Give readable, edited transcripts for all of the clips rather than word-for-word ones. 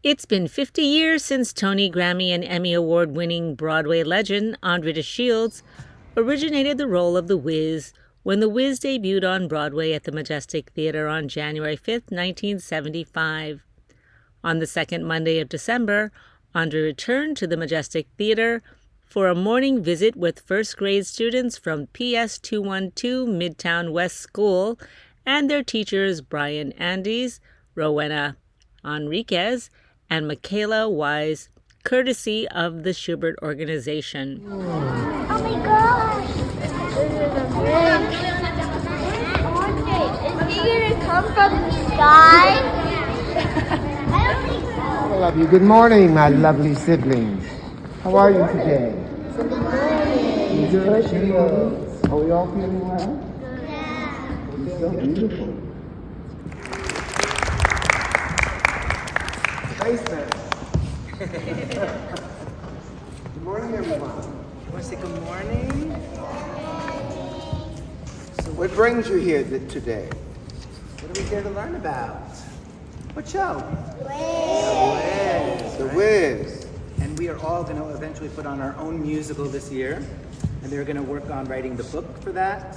It's been 50 years since Tony, Grammy, and Emmy Award-winning Broadway legend André De Shields originated the role of The Wiz when The Wiz debuted on Broadway at the Majestic Theatre on January 5, 1975. On the second Monday of December, André returned to the Majestic Theatre for a morning visit with first-grade students from PS 212 Midtown West School and their teachers Bryan Andes, Rowena Henriquez, and Makalya Weiss, courtesy of the Shubert Organization. Oh my gosh! This is a bridge. Is he gonna come from the sky? I don't think so. I love you. Good morning, my lovely siblings. How are you today? Good morning. You good? Are we all feeling well? Yeah. You're so beautiful. Basement. Good morning, everyone. You want to say good morning? So what brings you here today? What are we here to learn about? What show? The Wiz. And we are all going to eventually put on our own musical this year. And they're going to work on writing the book for that.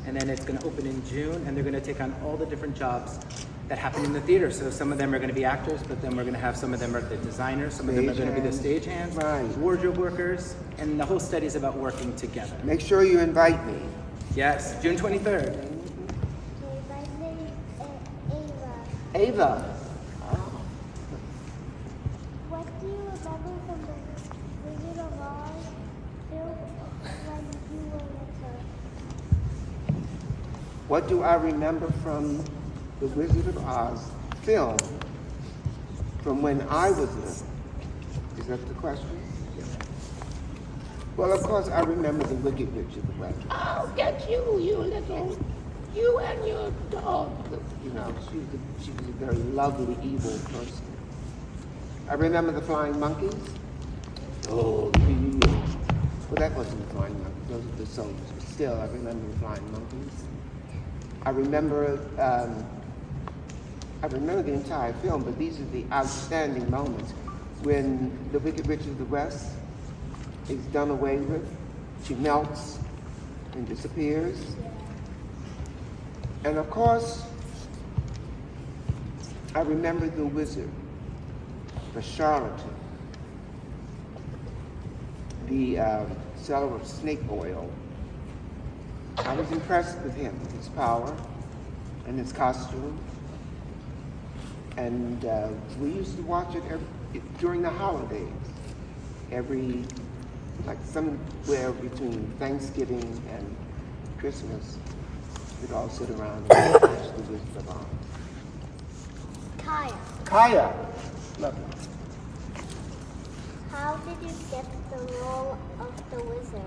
And then it's going to open in June. And they're going to take on all the different jobs that happen in the theater. So some of them are going to be actors, but then we're going to have some of them are the designers. Some of them are going to be the stagehands, Right. wardrobe workers. And the whole study is about working together. Make sure you invite me. Yes, June 23rd. Okay, my name is Ava. Ava. What do you remember from the Wizard of Oz film when you were little? What do I remember from the Wizard of Oz film from when I was little? Is that the question? Well, of course, I remember the Wicked Witch of the West. Oh, that's you little, you and your dog. You know, she was a very lovely, evil person. I remember the Flying Monkeys. Oh, yeah. Well, that wasn't the Flying Monkeys, those were the soldiers. But still, I remember the Flying Monkeys. I remember the entire film, but these are the outstanding moments when the Wicked Witch of the West is done away with. She melts and disappears. And of course, I remember the wizard, the charlatan, the seller of snake oil. I was impressed with him, his power and his costume. And we used to watch it during the holidays, like somewhere between Thanksgiving and Christmas. We'd all sit around and watch the Wizard of Oz. Kaya, Kaya, lovely. how did you get the role of the wizard?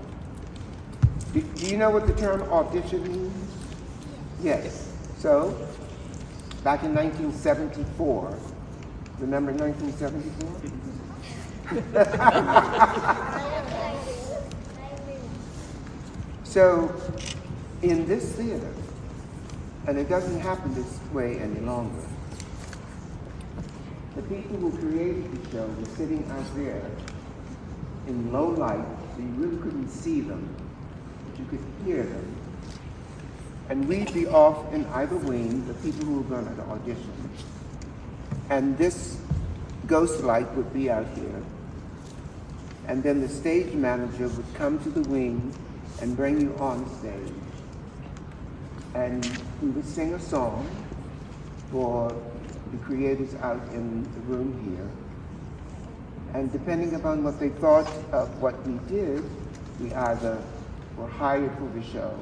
Do you know what the term audition means? Yes. So, back in 1974, remember 1974? So, in this theater, and it doesn't happen this way any longer, the people who created the show were sitting out there in low light, so you really couldn't see them, but you could hear them. And we'd be off in either wing, the people who were going to audition. And this ghost light would be out here. And then the stage manager would come to the wing and bring you on stage. And we would sing a song for the creators out in the room here. And depending upon what they thought of what we did, we either were hired for the show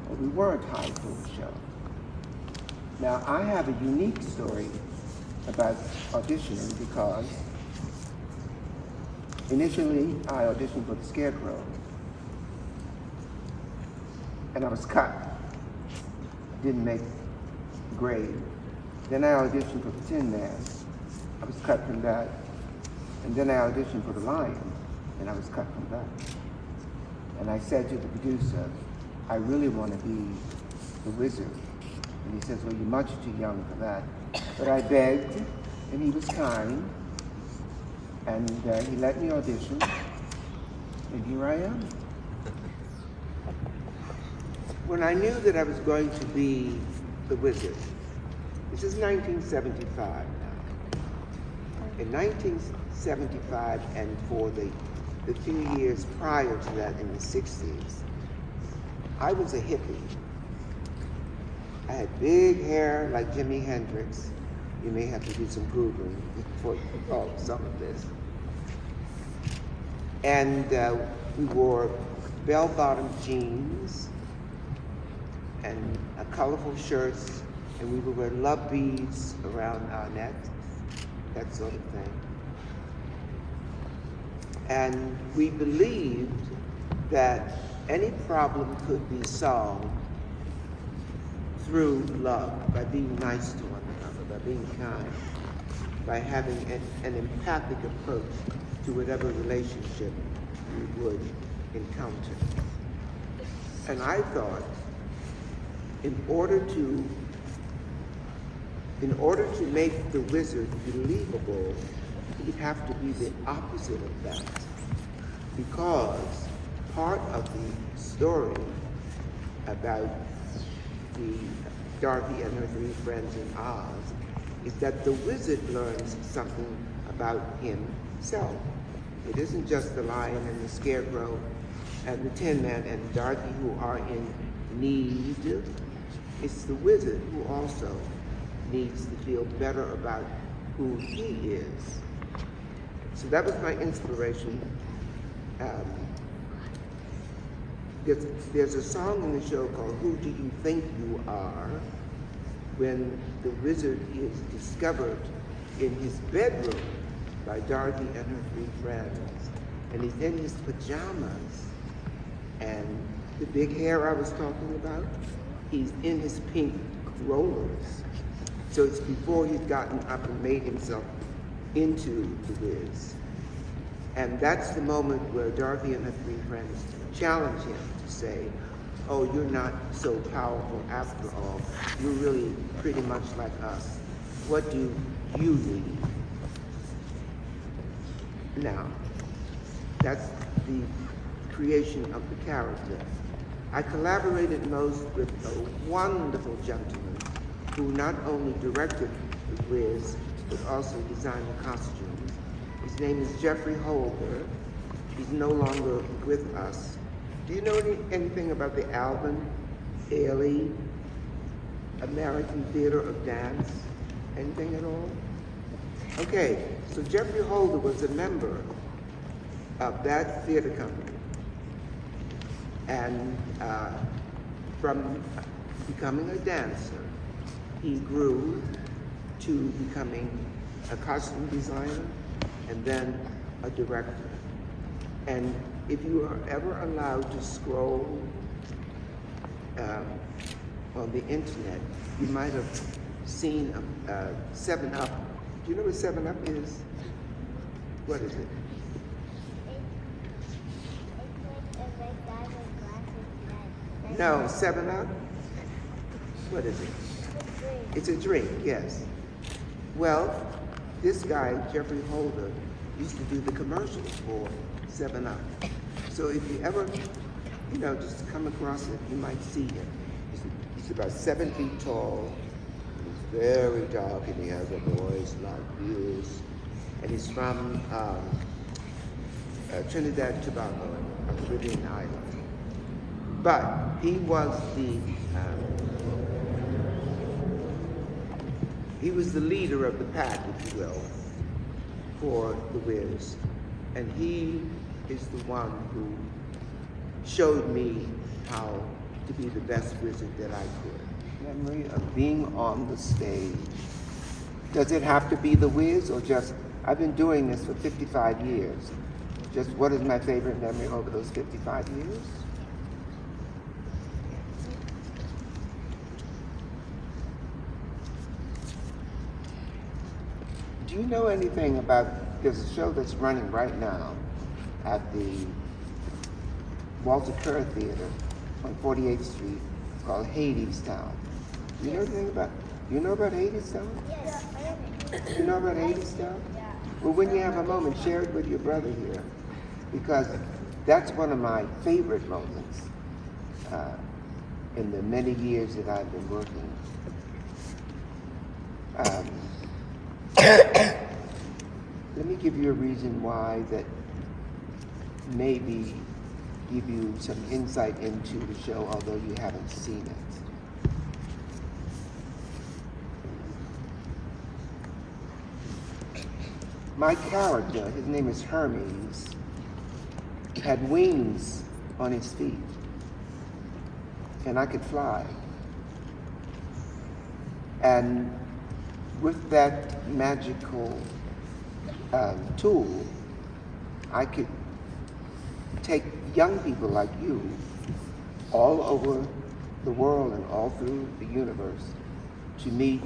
or we weren't hired for the show. Now, I have a unique story about auditioning because initially I auditioned for the Scarecrow and I was cut. Didn't make the grade. Then I auditioned for the Tin Man. I was cut from that. And then I auditioned for the Lion and I was cut from that. And I said to the producer, I really want to be the wizard. And he says, well, you're much too young for that. But I begged, And he was kind, and he let me audition, and here I am. When I knew that I was going to be the wizard, this is 1975 now. In 1975 and for the few years prior to that in the 60s, I was a hippie. I had big hair like Jimi Hendrix. You may have to do some Googling before you follow some of this. And we wore bell-bottom jeans and colorful shirts, and we would wear love beads around our necks, that sort of thing. And we believed that any problem could be solved through love, by being nice to one another, by being kind, by having an empathic approach to whatever relationship we would encounter. And I thought, in order to make the wizard believable, he'd have to be the opposite of that. Because part of the story about the Dorothy and her three friends in Oz is that the wizard learns something about himself. It isn't just the lion and the scarecrow and the Tin Man and Dorothy who are in need. It's the wizard who also needs to feel better about who he is. So that was my inspiration. There's a song in the show called Who Do You Think You Are? When the wizard is discovered in his bedroom by Dorothy and her three friends. And he's in his pajamas. And the big hair I was talking about, he's in his pink rollers. So it's before he's gotten up and made himself into the Wiz. And that's the moment where Dorothy and her three friends challenge him to say, oh, you're not so powerful after all. You're really pretty much like us. What do you need? Now, that's the creation of the character. I collaborated most with a wonderful gentleman who not only directed the Wiz, but also designed the costumes. His name is Jeffrey Holder. He's no longer with us. Do you know anything about the Alvin Ailey American Theater of Dance? Anything at all? Okay, so Jeffrey Holder was a member of that theater company. And from becoming a dancer, he grew to becoming a costume designer and then a director. And if you are ever allowed to scroll on the internet, you might have seen 7-Up. Do you know what 7-Up is? What is it? It's like a red guy with glasses. No, 7-Up? What is it? It's a drink, yes. Well, this guy, Jeffrey Holder, used to do the commercials for 7-Up. So if you ever, just come across it, you might see him. He's about 7 feet tall. He's very dark, and he has a voice like this. And he's from Trinidad and Tobago, a Caribbean island. But he was the leader of the pack, if you will, for the Wiz. And he is the one who showed me how to be the best wizard that I could. Memory of being on the stage. Does it have to be the Wiz or just, I've been doing this for 55 years. Just what is my favorite memory over those 55 years? Do you know anything about, there's a show that's running right now at the Walter Kerr Theater on 48th Street called Hadestown. Do you know anything about, do you know about Hadestown? Yes. You know about Haiti stuff? Yeah. Well, when you have a moment, share it with your brother here, because that's one of my favorite moments in the many years that I've been working. Let me give you a reason why that maybe give you some insight into the show, although you haven't seen it. My character, his name is Hermes, had wings on his feet, and I could fly. And with that magical tool, I could take young people like you all over the world and all through the universe to meet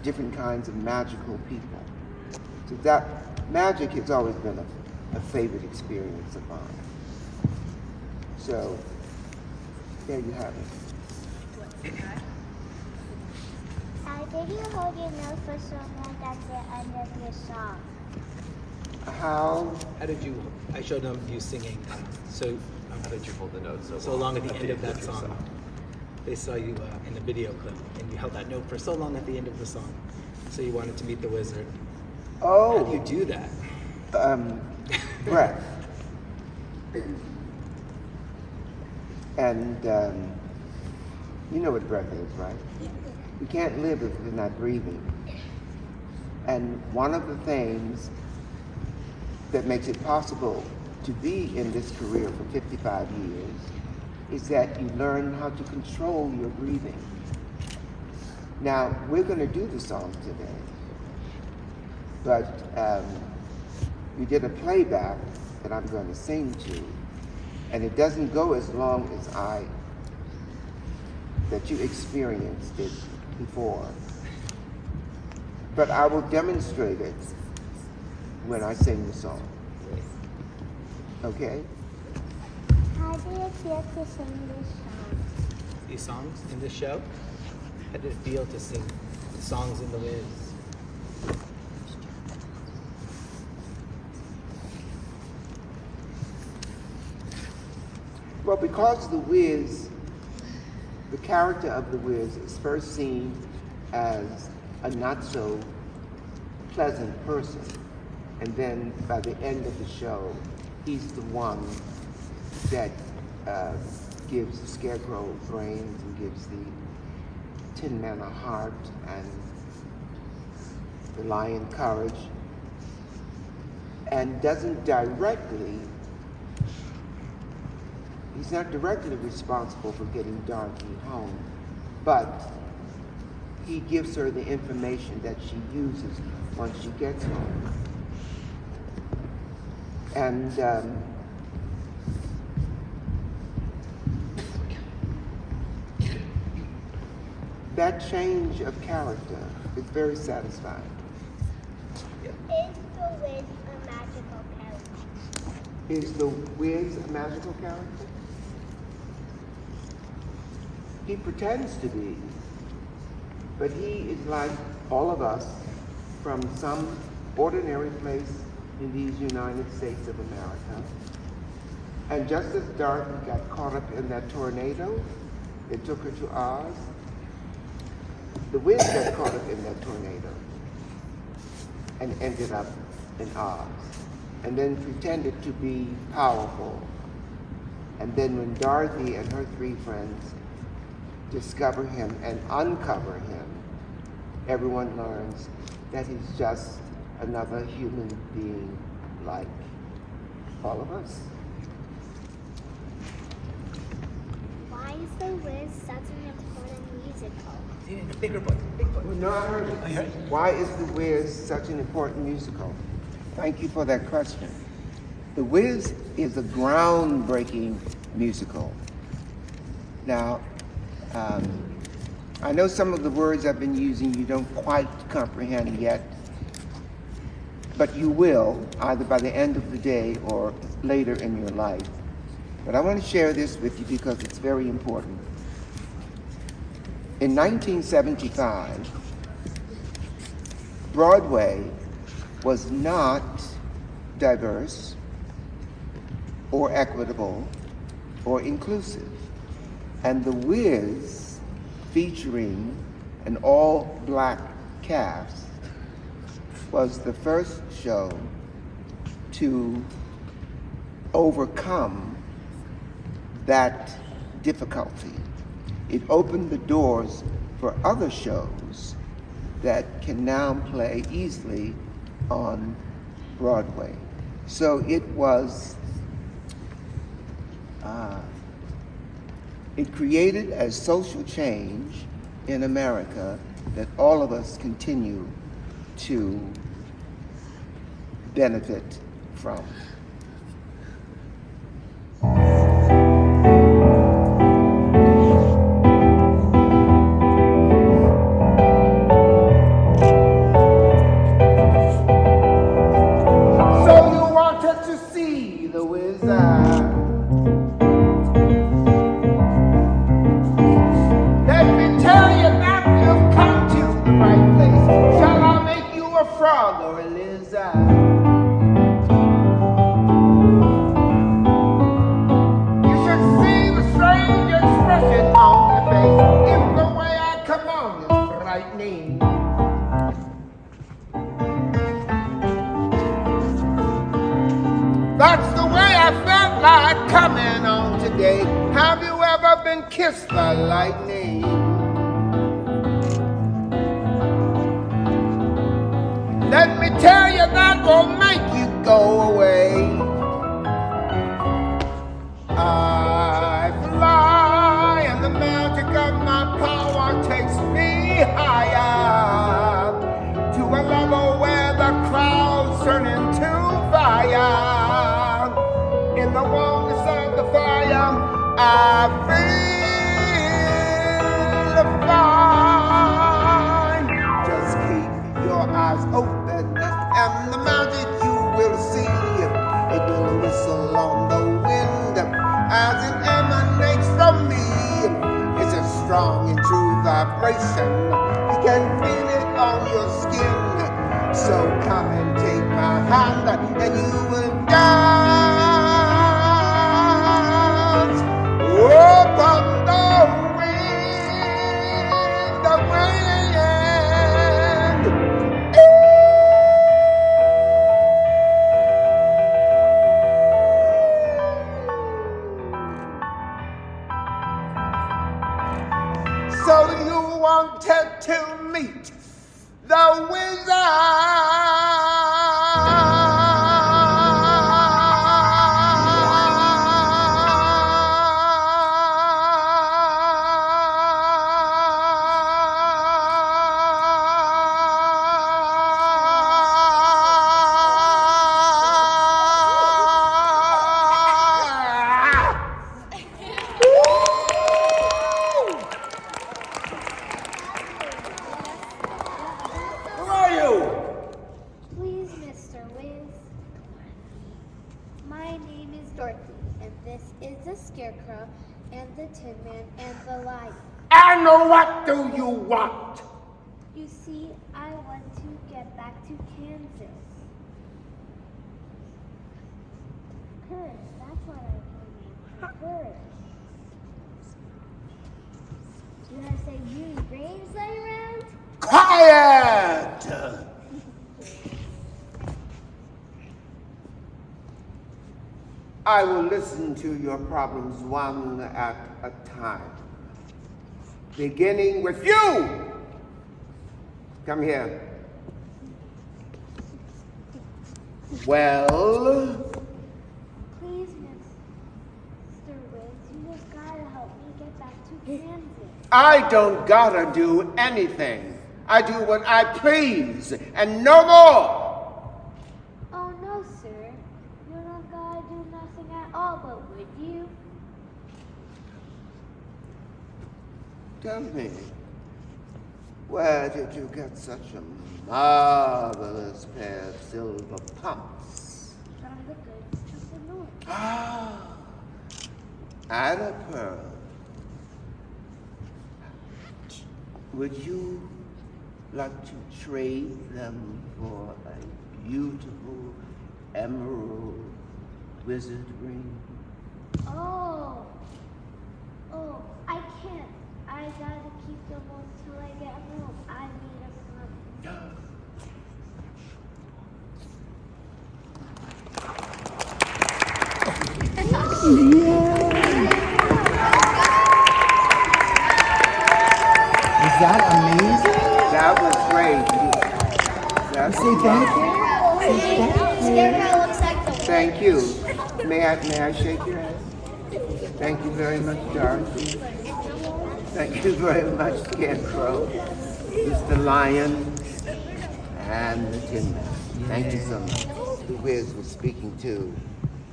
different kinds of magical people. So that magic has always been a favorite experience of mine. So there you have it. Did you hold your nose for someone at the end of your song? How did you, I showed them you singing, How did you hold the note so long at the end of that song. They saw you in the video clip, and you held that note for so long at the end of the song. So you wanted to meet the wizard. Oh, How do you do that? breath. And you know what breath is, right? We can't live if we're not breathing. And one of the things that makes it possible to be in this career for 55 years is that you learn how to control your breathing. Now, we're going to do the song today, but we did a playback that I'm going to sing to, and it doesn't go as long as that you experienced it before. But I will demonstrate it when I sing the song. Okay? How do you feel to sing this song? These songs in this show? How did it feel to sing the songs in The Wiz? Well, because The Wiz, the character of The Wiz is first seen as a not so pleasant person, and then by the end of the show, he's the one that gives the Scarecrow brains and gives the Tin Man a heart and the lion courage, and he's not directly responsible for getting Dorothy home, but he gives her the information that she uses once she gets home. And that change of character is very satisfying. Is the Wiz a magical character? Is the Wiz a magical character? He pretends to be, but he is like all of us from some ordinary place in these United States of America. And just as Dorothy got caught up in that tornado that took her to Oz, the Wiz got caught up in that tornado and ended up in Oz, and then pretended to be powerful. And then when Dorothy and her three friends discover him and uncover him, everyone learns that he's just another human being like all of us. Why is the Wiz such an important musical? Bigger book, big book. No, I heard it. Why is The Wiz such an important musical? Thank you for that question. The Wiz is a groundbreaking musical. Now, I know some of the words I've been using you don't quite comprehend yet, but you will, either by the end of the day or later in your life. But I want to share this with you because it's very important. In 1975, Broadway was not diverse or equitable or inclusive. And The Wiz, featuring an all-black cast, was the first show to overcome that difficulty. It opened the doors for other shows that can now play easily on Broadway. So it created a social change in America that all of us continue to benefit from. So you wanted to see the wizard. Let me tell you that you've come to the right place. Shall I make you a frog or a lizard? You should see the strange expression on your face. If the way I come on is frightening. That's the way I felt like coming on today. Have you ever been kissed by lightning? Let me tell you, that will make you go away. I fly and the magic of my power takes me higher to a level where the crowds turn into fire. In the warmness of the fire, I feel fine. Just keep your eyes open and the magic you will see. It will whistle on the wind as it emanates from me. It's a strong and true vibration. You can feel it on your skin. So come and take my hand and you will dance. Upon the wind, the wind. So you wanted to meet the wizard. Who are you? Please, Mr. Wiz. My name is Dorothy, and this is the Scarecrow, and the Tin Man, and the Lion. And what do you want? You see, I want to get back to Kansas. Curse, that's what I came in. Curse. Did I say you brains laying around? Quiet! I will listen to your problems one at a time. Beginning with you! Come here. Well? Please, Mr. Wiz, you just gotta help me get back to Kansas. I don't gotta do anything. I do what I please, and no more. Oh no, sir. You're not gonna do nothing at all, but would you? Tell me, where did you get such a marvelous pair of silver pumps? From the goods of the north. Ah, and a pearl. would you like to trade them for a beautiful emerald wizard ring? Oh, I can't. I gotta keep them until I get home. I need a month. Is that amazing? That was great. That's Say thank you. Scarecrow looks like the Thank you. May I shake your hand? Thank you very much, Dorothy. Thank you very much, Scarecrow, Mr. Lion, and the Tin Man. Thank you so much. The Wiz was speaking to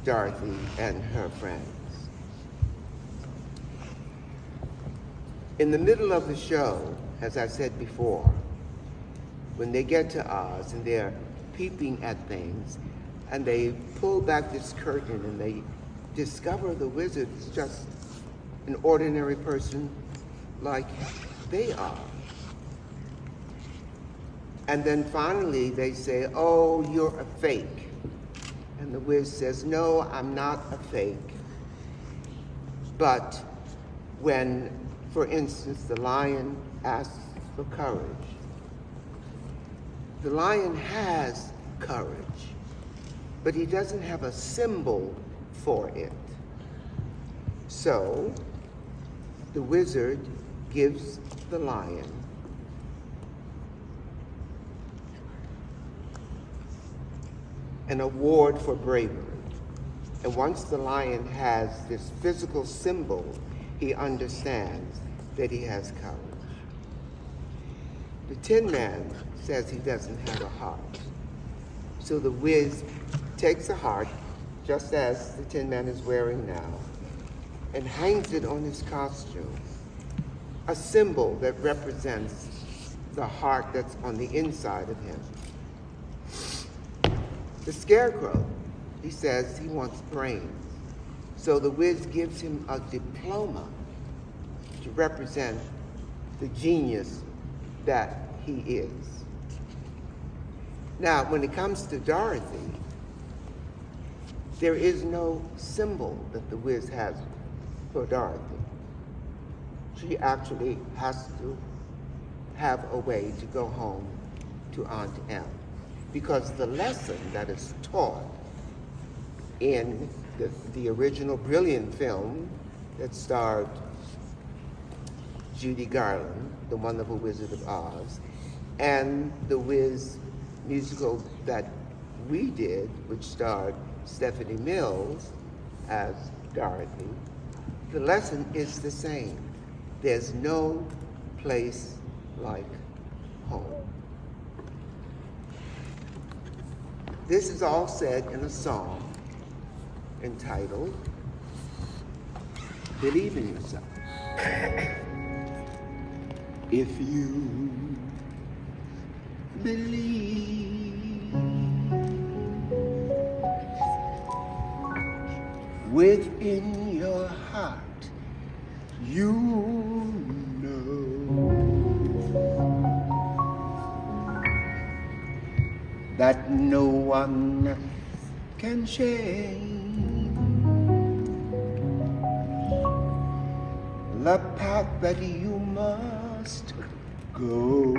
Dorothy and her friends. In the middle of the show, as I said before, when they get to Oz and they're peeping at things, and they pull back this curtain and they discover the wizard is just an ordinary person like they are. And then finally they say, oh, you're a fake. And the Wiz says, no, I'm not a fake. But when, for instance, the lion asks for courage, the lion has courage, but he doesn't have a symbol for it. So the wizard gives the lion an award for bravery. And once the lion has this physical symbol, he understands that he has courage. The Tin Man says he doesn't have a heart. So the Wiz takes a heart, just as the Tin Man is wearing now, and hangs it on his costume, a symbol that represents the heart that's on the inside of him. The Scarecrow, he says he wants brains. So the Wiz gives him a diploma to represent the genius that he is. Now, when it comes to Dorothy, there is no symbol that the Wiz has for Dorothy. She actually has to have a way to go home to Aunt Em, because the lesson that is taught in the original brilliant film that starred Judy Garland, The Wonderful Wizard of Oz, and the Wiz musical that we did, which starred Stephanie Mills as Dorothy, the lesson is the same. There's no place like home. This is all said in a song entitled Believe in Yourself. If you believe within your heart, you know that no one can change the path that you must go.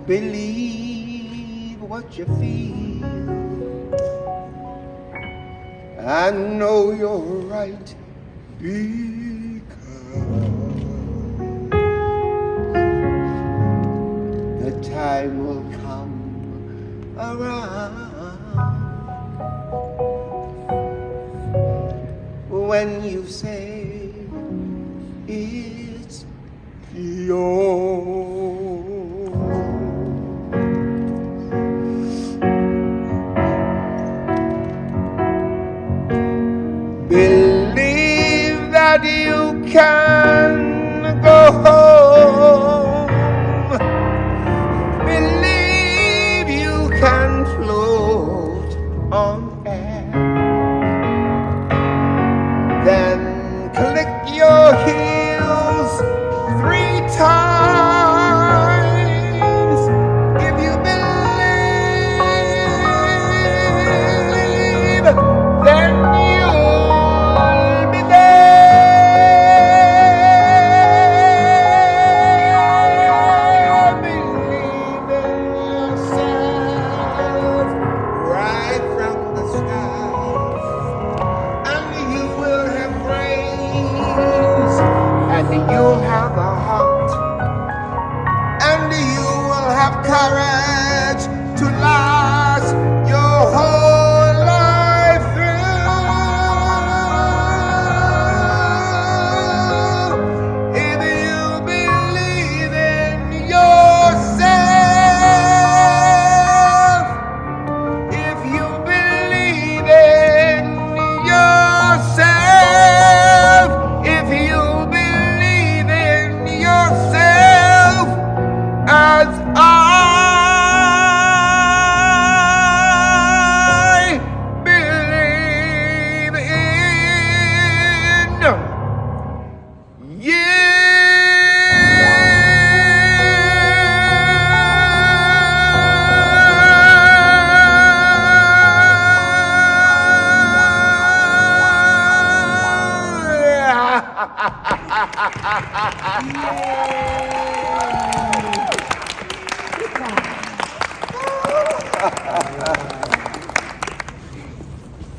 Believe what you feel and know you're right, because the time will come around when you say it's yours. Believe that you can go home. Believe you can float on air. Then click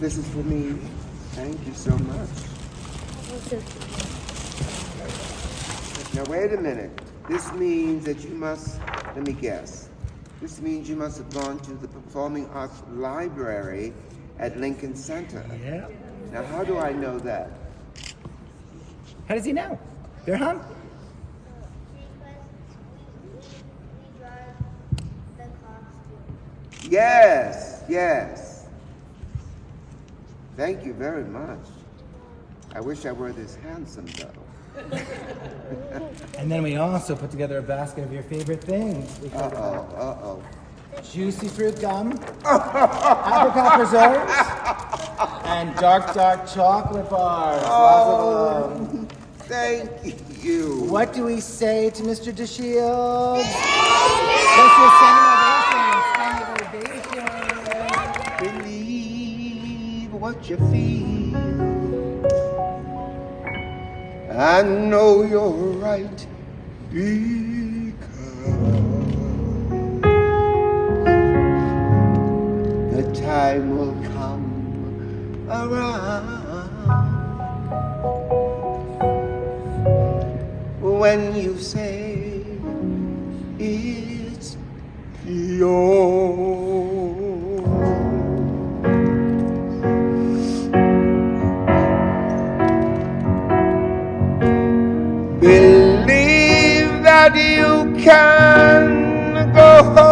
This is for me. Thank you so much. Now wait a minute. This means that you must, let me guess. This means you must have gone to the Performing Arts Library at Lincoln Center. Yeah. Now how do I know that? How does he know? Birham? Because we drive the costume. Yes, yes. Thank you very much. I wish I were this handsome though. And then we also put together a basket of your favorite things. We got Uh-oh. juicy fruit gum, apricot preserves, and dark chocolate bars. Lots of them. Thank you. What do we say to Mr. De Shields? Let's do a standing ovation. Believe what you feel. I know you're right because the time will come around when you say it's yours. Believe that you can go home.